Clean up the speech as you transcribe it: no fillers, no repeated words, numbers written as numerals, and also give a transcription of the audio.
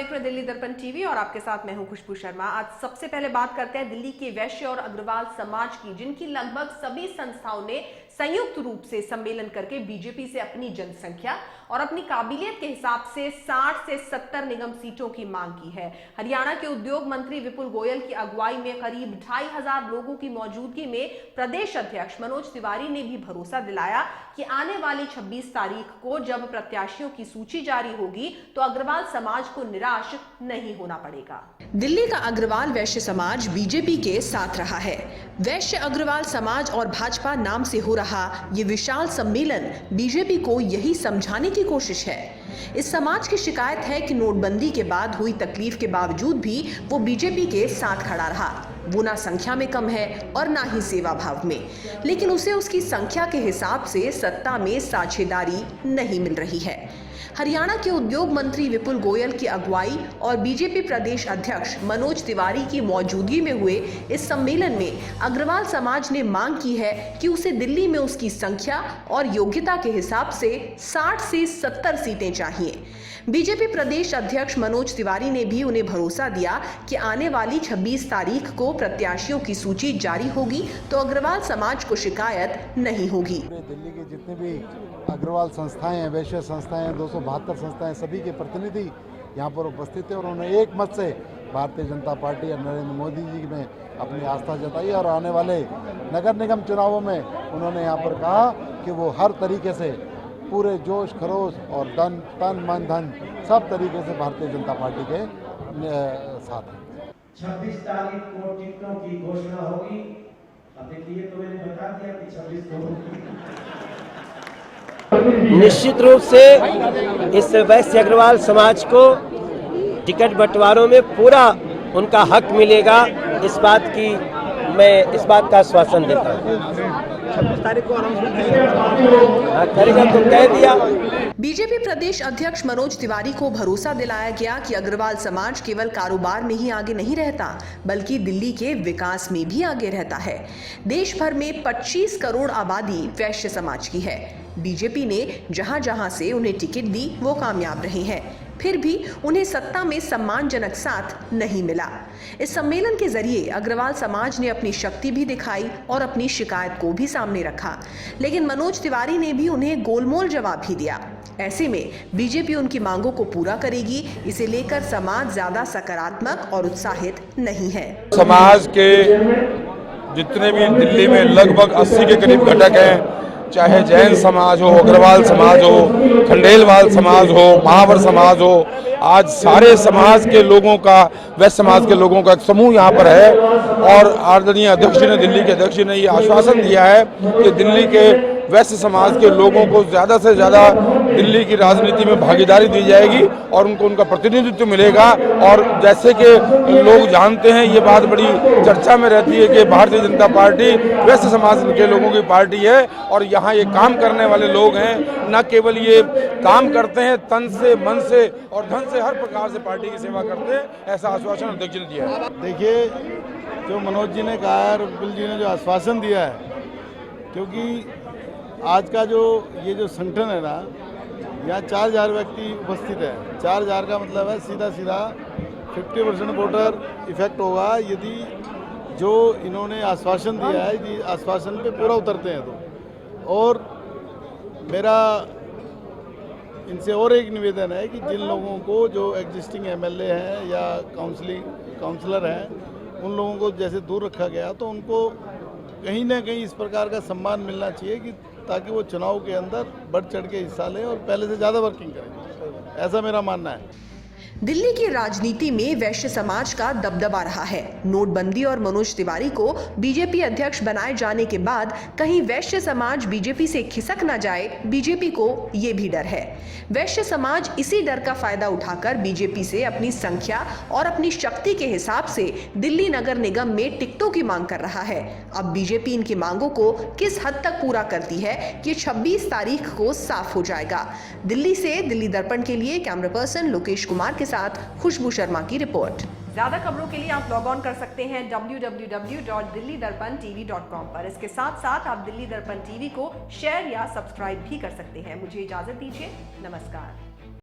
देख रहे हैं दिल्ली दर्पण टीवी और आपके साथ मैं हूं खुशबू शर्मा। आज सबसे पहले बात करते हैं दिल्ली के वैश्य और अग्रवाल समाज की, जिनकी लगभग सभी संस्थाओं ने संयुक्त रूप से सम्मेलन करके बीजेपी से अपनी जनसंख्या और अपनी काबिलियत के हिसाब से 60 से 70 निगम सीटों की मांग की है। हरियाणा के उद्योग मंत्री विपुल गोयल की अगुवाई में करीब 2500 लोगों की मौजूदगी में प्रदेश अध्यक्ष मनोज तिवारी ने भी भरोसा दिलाया कि आने वाली 26 तारीख को जब प्रत्याशियों की सूची जारी होगी तो अग्रवाल समाज को निराश नहीं होना पड़ेगा। दिल्ली का अग्रवाल वैश्य समाज बीजेपी के साथ रहा है। वैश्य अग्रवाल समाज और भाजपा नाम से हो रहा ये विशाल सम्मेलन बीजेपी को यही समझाने की कोशिश है। इस समाज की शिकायत है कि नोटबंदी के बाद हुई तकलीफ के बावजूद भी वो बीजेपी के साथ खड़ा रहा। वो ना संख्या में कम है और ना ही सेवा भाव में, लेकिन उसे उसकी संख्या के हिसाब से सत्ता में साझेदारी नहीं मिल रही है। हरियाणा के उद्योग मंत्री विपुल गोयल की अगुवाई और बीजेपी प्रदेश अध्यक्ष मनोज तिवारी की मौजूदगी में हुए इस सम्मेलन में अग्रवाल समाज ने मांग की है कि उसे दिल्ली में उसकी संख्या और योग्यता के हिसाब से 60 से 70 सीटें चाहिए। बीजेपी प्रदेश अध्यक्ष मनोज तिवारी ने भी उन्हें भरोसा दिया कि आने वाली 26 तारीख को प्रत्याशियों की सूची जारी होगी तो अग्रवाल समाज को शिकायत नहीं होगी। दिल्ली के जितने भी अग्रवाल संस्थाएं हैं, वैश्य संस्थाएं हैं, 272 संस्थाएं, सभी के प्रतिनिधि यहाँ पर उपस्थित थे और उन्होंने एक मत से भारतीय जनता पार्टी और नरेंद्र मोदी जी में अपनी आस्था जताई और आने वाले नगर निगम चुनावों में उन्होंने यहाँ पर कहा कि वो हर तरीके से पूरे जोश खरोश और तन मन धन सब तरीके से भारतीय जनता पार्टी के साथ हैं। 26 तारीख को टिकटों की घोषणा होगी। अब देखिए तो मैंने बता दिया कि 26 को निश्चित रूप से इस वैश्य अग्रवाल समाज को टिकट बंटवारों में पूरा उनका हक मिलेगा, इस बात का आश्वासन देता हूँ। 26 तारीख को करेगा तो कह दिया। बीजेपी प्रदेश अध्यक्ष मनोज तिवारी को भरोसा दिलाया गया कि अग्रवाल समाज केवल कारोबार में ही आगे नहीं रहता बल्कि दिल्ली के विकास में भी आगे रहता है। देश भर में 25 करोड़ आबादी वैश्य समाज की है। बीजेपी ने जहां जहां से उन्हें टिकट दी वो कामयाब रहे हैं, फिर भी उन्हें सत्ता में सम्मानजनक साथ नहीं मिला। इस सम्मेलन के जरिए अग्रवाल समाज ने अपनी शक्ति भी दिखाई और अपनी शिकायत को भी सामने रखा, लेकिन मनोज तिवारी ने भी उन्हें गोलमोल जवाब भी दिया। ऐसे में बीजेपी उनकी मांगों को पूरा करेगी, इसे लेकर समाज ज्यादा सकारात्मक और उत्साहित नहीं है। समाज के जितने भी दिल्ली में लगभग 80 के करीब घटक हैं, चाहे जैन समाज हो, अग्रवाल समाज हो, खंडेलवाल समाज हो, महावर समाज हो, आज सारे समाज के लोगों का, वैश्य समाज के लोगों का एक समूह यहाँ पर है और आदरणीय अध्यक्ष जी ने, दिल्ली के अध्यक्ष जी ने ये आश्वासन दिया है कि दिल्ली के वैश्य समाज के लोगों को ज़्यादा से ज़्यादा दिल्ली की राजनीति में भागीदारी दी जाएगी और उनको उनका प्रतिनिधित्व मिलेगा। और जैसे कि लोग जानते हैं, ये बात बड़ी चर्चा में रहती है कि भारतीय जनता पार्टी वैश्य समाज के लोगों की पार्टी है और यहाँ ये काम करने वाले लोग हैं, न केवल ये काम करते हैं, तन से, मन से और धन से हर प्रकार से पार्टी की सेवा करते हैं, ऐसा आश्वासन अध्यक्ष ने दिया है। देखिए, जो मनोज जी ने कहा है और विपुल जी ने जो आश्वासन दिया है, क्योंकि आज का ये जो संगठन है ना, यहाँ 4000 व्यक्ति उपस्थित है। 4000 का मतलब है सीधा 50% वोटर इफेक्ट होगा यदि जो इन्होंने आश्वासन दिया है, यदि आश्वासन पे पूरा उतरते हैं तो। और मेरा इनसे और एक निवेदन है कि जिन लोगों को जो एग्जिस्टिंग एमएलए हैं या काउंसलर हैं, उन लोगों को जैसे दूर रखा गया तो उनको कहीं ना कहीं इस प्रकार का सम्मान मिलना चाहिए कि ताकि वो चुनाव के अंदर बढ़ चढ़ के हिस्सा लें और पहले से ज़्यादा वर्किंग करें, ऐसा मेरा मानना है। दिल्ली की राजनीति में वैश्य समाज का दबदबा रहा है। नोटबंदी और मनोज तिवारी को बीजेपी अध्यक्ष बनाए जाने के बाद कहीं वैश्य समाज बीजेपी से खिसक न जाए, बीजेपी को ये भी डर है। वैश्य समाज इसी डर का फायदा उठाकर बीजेपी से अपनी संख्या और अपनी शक्ति के हिसाब से दिल्ली नगर निगम में टिकटों की मांग कर रहा है। अब बीजेपी इनकी मांगों को किस हद तक पूरा करती है, ये 26 तारीख को साफ हो जाएगा। दिल्ली से दिल्ली दर्पण के लिए कैमरा पर्सन लोकेश कुमार के साथ खुशबू शर्मा की रिपोर्ट। ज्यादा खबरों के लिए आप लॉग ऑन कर सकते हैं www.dillidarpantv.com पर। इसके साथ साथ आप दिल्ली दर्पण टीवी को शेयर या सब्सक्राइब भी कर सकते हैं। मुझे इजाजत दीजिए, नमस्कार।